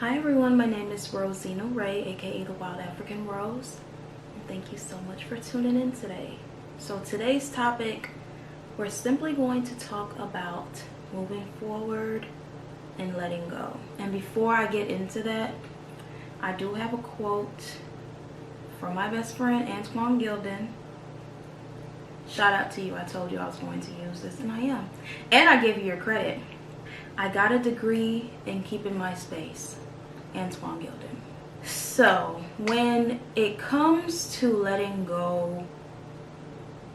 Hi everyone, my name is Rosina Ray, aka the Wild African Rose, and thank you so much for tuning in today. So today's topic, we're simply going to talk about moving forward and letting go. And before I get into that, I do have a quote from my best friend Antoine Gilden. Shout out to you. I told you I was going to use this, and I am. And I give you your credit. I got a degree in keeping my space. Antoine Gilden. So when it comes to letting go,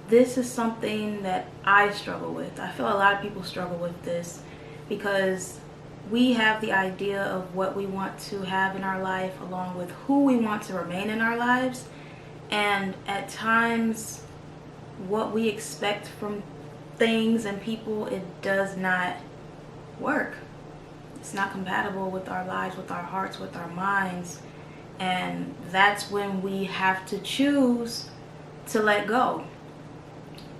this is something that I struggle with. I feel a lot of people struggle with this because we have the idea of what we want to have in our life along with who we want to remain in our lives, and at times what we expect from things and people, it does not work. It's not compatible with our lives, with our hearts, with our minds. And that's when we have to choose to let go.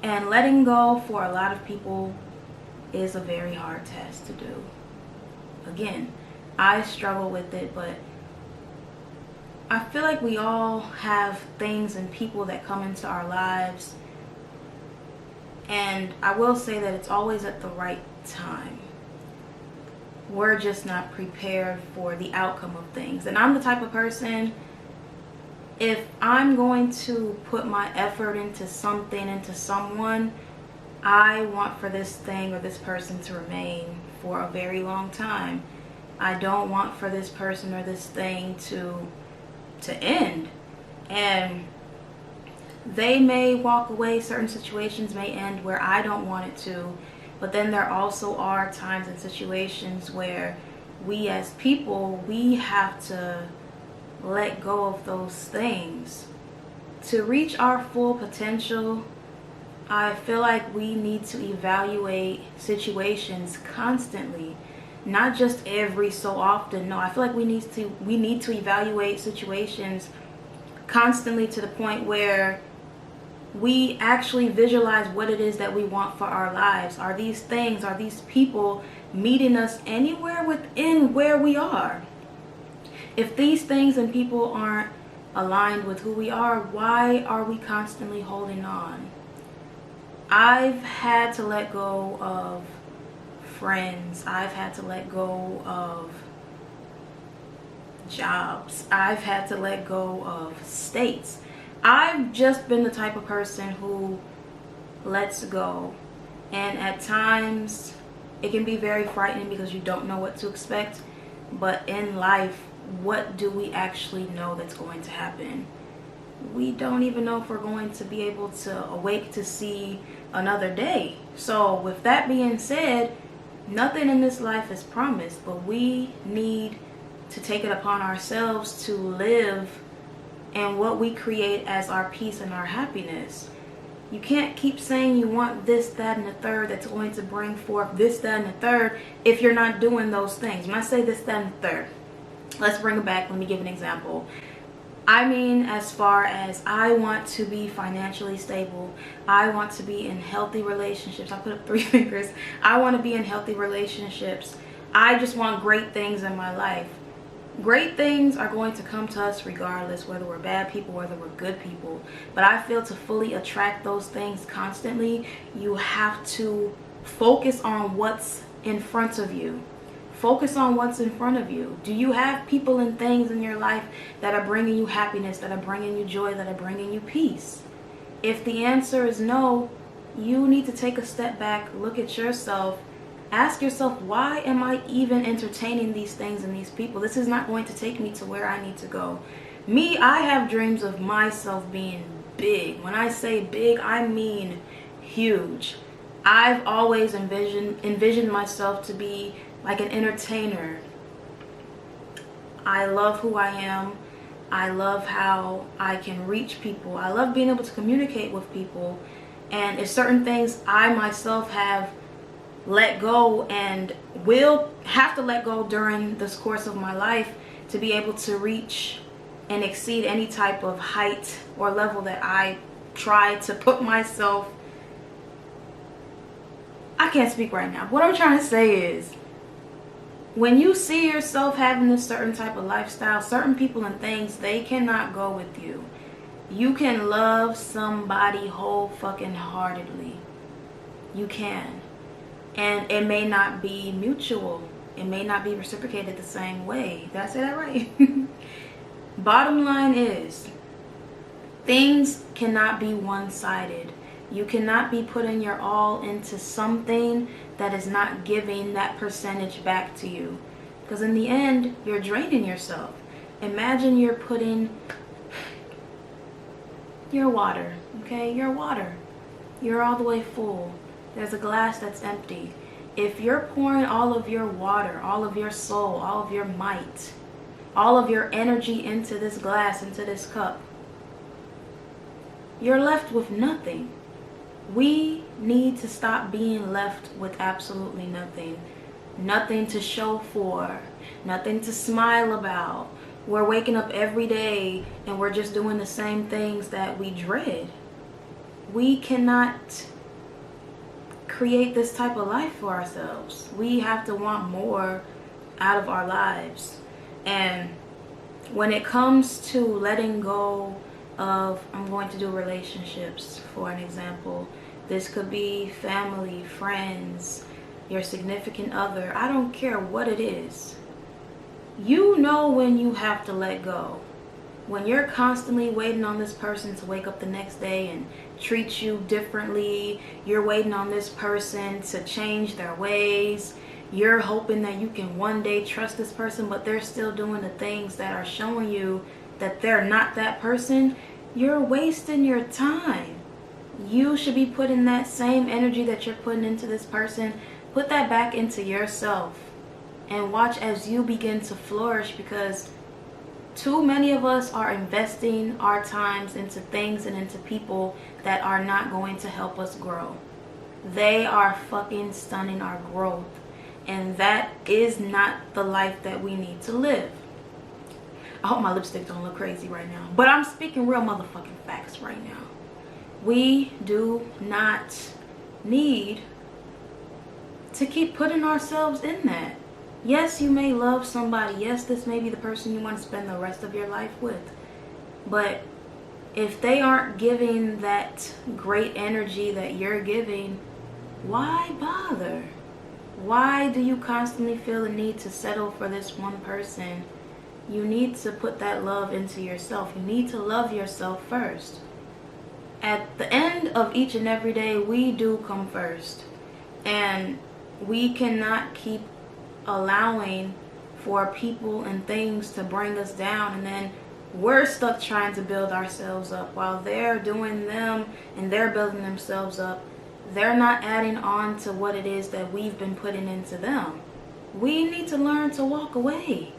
And letting go for a lot of people is a very hard task to do. Again, I struggle with it, but I feel like we all have things and people that come into our lives. And I will say that it's always at the right time. We're just not prepared for the outcome of things. And I'm the type of person, if I'm going to put my effort into something, into someone, I want for this thing or this person to remain for a very long time. I don't want for this person or this thing to end. And they may walk away, certain situations may end where I don't want it to. But then there also are times and situations where we as people, we have to let go of those things. To reach our full potential, I feel like we need to evaluate situations constantly, not just every so often. No, I feel like we need to evaluate situations constantly to the point where we actually visualize what it is that we want for our lives. Are these things, are these people meeting us anywhere within where we are? If these things and people aren't aligned with who we are, why are we constantly holding on? I've had to let go of friends. I've had to let go of jobs. I've had to let go of states. I've just been the type of person who lets go, and at times it can be very frightening because you don't know what to expect. But in life, what do we actually know that's going to happen? We don't even know if we're going to be able to awake to see another day. So with that being said, nothing in this life is promised, but we need to take it upon ourselves to live and what we create as our peace and our happiness. You can't keep saying you want this, that, and the third that's going to bring forth this, that, and the third if you're not doing those things. When I say this, that, and the third, let's bring it back. Let me give an example. I mean, as far as I want to be financially stable, I want to be in healthy relationships. I put up 3 fingers. I want to be in healthy relationships. I just want great things in my life. Great things are going to come to us regardless, whether we're bad people, whether we're good people. But I feel to fully attract those things constantly, you have to focus on what's in front of you. Focus on what's in front of you. Do you have people and things in your life that are bringing you happiness, that are bringing you joy, that are bringing you peace? If the answer is no, you need to take a step back, look at yourself, ask yourself, why am I even entertaining these things and these people? This is not going to take me to where I need to go. Me, I have dreams of myself being big. When I say big, I mean huge. I've always envisioned myself to be like an entertainer. I love who I am. I love how I can reach people. I love being able to communicate with people. And if certain things I myself have let go and will have to let go during this course of my life to be able to reach and exceed any type of height or level that I try to put myself. I can't speak right now. What I'm trying to say is, When you see yourself having this certain type of lifestyle, certain people and things, they cannot go with you. You can love somebody whole fucking heartedly. You can. And it may not be mutual. It may not be reciprocated the same way. Did I say that right? Bottom line is, things cannot be one-sided. You cannot be putting your all into something that is not giving that percentage back to you. Because in the end, you're draining yourself. Imagine you're putting your water, okay? Your water. You're all the way full. There's a glass that's empty. If you're pouring all of your water, all of your soul, all of your might, all of your energy into this glass, into this cup, you're left with nothing. We need to stop being left with absolutely nothing. Nothing to show for, nothing to smile about. We're waking up every day and we're just doing the same things that we dread. We cannot create this type of life for ourselves. We have to want more out of our lives. And when it comes to letting go of, I'm going to do relationships for an example. This could be family, friends, your significant other. I don't care what it is. You know when you have to let go. When you're constantly waiting on this person to wake up the next day and treat you differently, you're waiting on this person to change their ways, you're hoping that you can one day trust this person, but they're still doing the things that are showing you that they're not that person, you're wasting your time. You should be putting that same energy that you're putting into this person, put that back into yourself and watch as you begin to flourish, because too many of us are investing our times into things and into people that are not going to help us grow. They are fucking stunning our growth, and that is not the life that we need to live. I hope my lipstick don't look crazy right now, but I'm speaking real motherfucking facts right now. We do not need to keep putting ourselves in that. Yes, you may love somebody. Yes, this may be the person you want to spend the rest of your life with. But if they aren't giving that great energy that you're giving, why bother? Why do you constantly feel the need to settle for this one person? You need to put that love into yourself. You need to love yourself first. At the end of each and every day, we do come first. And we cannot keep allowing for people and things to bring us down, and then we're stuck trying to build ourselves up while they're doing them and they're building themselves up. They're not adding on to what it is that we've been putting into them. We need to learn to walk away.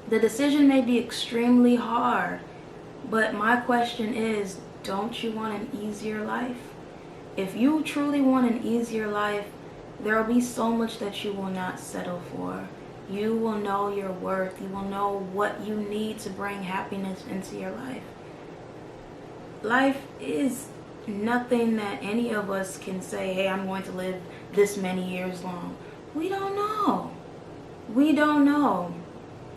The decision may be extremely hard, but my question is, don't you want an easier life? If you truly want an easier life, there will be so much that you will not settle for. You will know your worth. You will know what you need to bring happiness into your life. Life is nothing that any of us can say, hey, I'm going to live this many years long. We don't know. We don't know.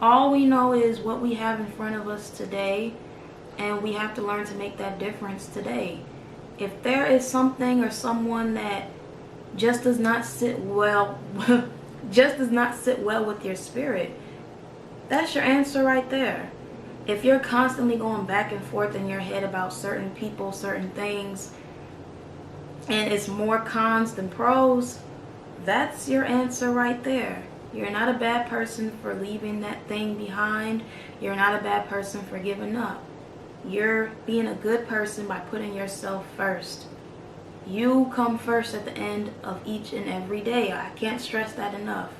All we know is what we have in front of us today, and we have to learn to make that difference today. If there is something or someone that just does not sit well with your spirit, that's your answer right there. If you're constantly going back and forth in your head about certain people, certain things, and it's more cons than pros, that's your answer right there. You're not a bad person for leaving that thing behind. You're not a bad person for giving up. You're being a good person by putting yourself first. You come first at the end of each and every day. I can't stress that enough.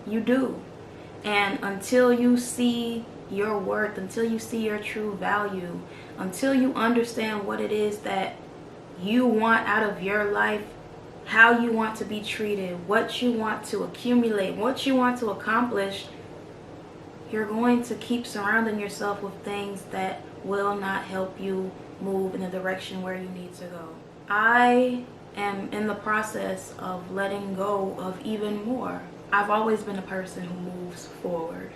You do. And until you see your worth, until you see your true value, until you understand what it is that you want out of your life, how you want to be treated, what you want to accumulate, what you want to accomplish, you're going to keep surrounding yourself with things that will not help you move in the direction where you need to go. I am in the process of letting go of even more. I've always been a person who moves forward.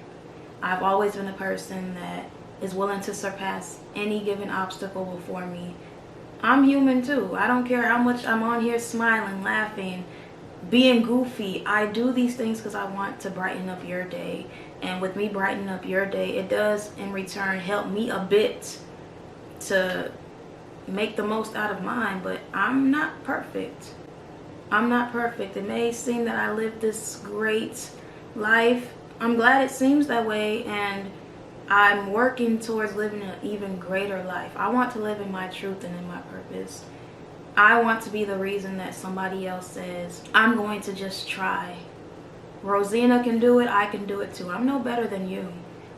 I've always been a person that is willing to surpass any given obstacle before me. I'm human too. I don't care how much I'm on here smiling, laughing, being goofy. I do these things because I want to brighten up your day. And with me brightening up your day, it does in return help me a bit to make the most out of mine. But I'm not perfect. I'm not perfect. It may seem that I live this great life. I'm glad it seems that way, and I'm working towards living an even greater life. I want to live in my truth and in my purpose. I want to be the reason that somebody else says, I'm going to just try. Rosina can do it, I can do it too. I'm no better than you.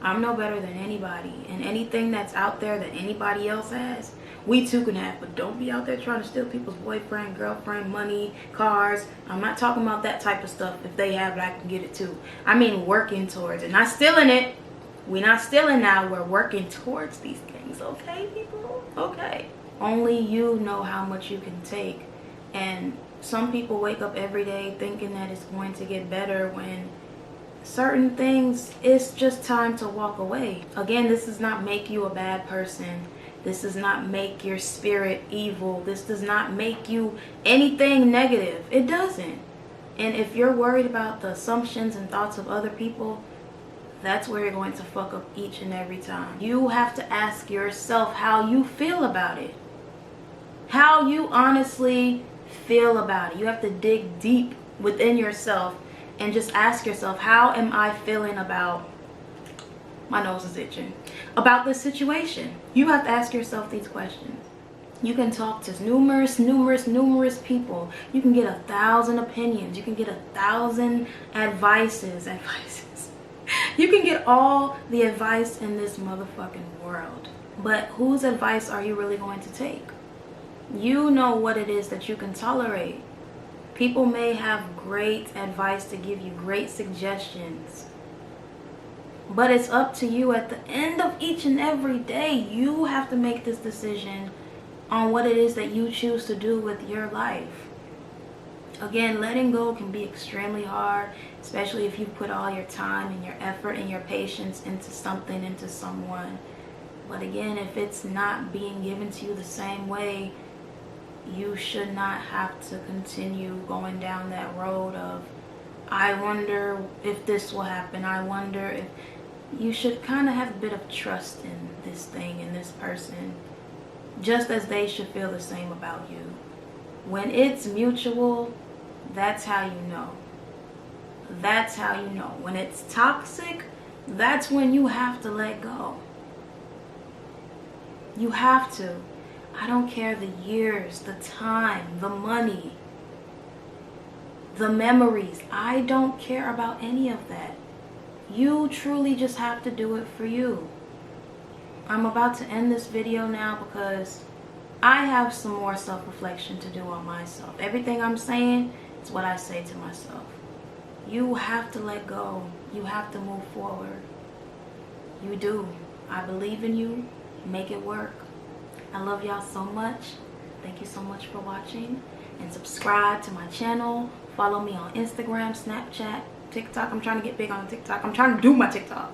I'm no better than anybody. And anything that's out there that anybody else has, we too can have. But don't be out there trying to steal people's boyfriend, girlfriend, money, cars. I'm not talking about that type of stuff. If they have it, I can get it too. I mean working towards it. Not stealing it. We're not stealing now. We're working towards these things. Okay, people? Okay. Only you know how much you can take. And some people wake up every day thinking that it's going to get better when certain things, it's just time to walk away. Again, this does not make you a bad person. This does not make your spirit evil. This does not make you anything negative. It doesn't. And if you're worried about the assumptions and thoughts of other people, that's where you're going to fuck up each and every time. You have to ask yourself how you feel about it. How you honestly feel about it. You have to dig deep within yourself and just ask yourself, how am I feeling about, my nose is itching, about this situation? You have to ask yourself these questions. You can talk to numerous people. You can get 1,000 opinions. You can get 1,000 advices. You can get all the advice in this motherfucking world. But whose advice are you really going to take? You know what it is that you can tolerate. People may have great advice to give you, great suggestions. But it's up to you at the end of each and every day. You have to make this decision on what it is that you choose to do with your life. Again, letting go can be extremely hard, especially if you put all your time and your effort and your patience into something, into someone. But again, if it's not being given to you the same way, you should not have to continue going down that road of, I wonder if this will happen. I wonder if... You should kind of have a bit of trust in this thing and this person, just as they should feel the same about you. When it's mutual, that's how you know. That's how you know. When it's toxic, that's when you have to let go. You have to. I don't care the years, the time, the money, the memories. I don't care about any of that. You truly just have to do it for you. I'm about to end this video now because I have some more self-reflection to do on myself. Everything I'm saying is what I say to myself. You have to let go. You have to move forward. You do. I believe in you. Make it work. I love y'all so much. Thank you so much for watching. And subscribe to my channel. Follow me on Instagram, Snapchat, TikTok. I'm trying to get big on TikTok. I'm trying to do my TikTok.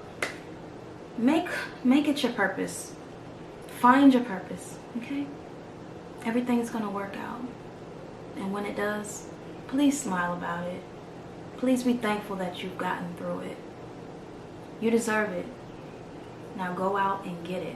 Make it your purpose. Find your purpose, okay? Everything's gonna work out. And when it does, please smile about it. Please be thankful that you've gotten through it. You deserve it. Now go out and get it.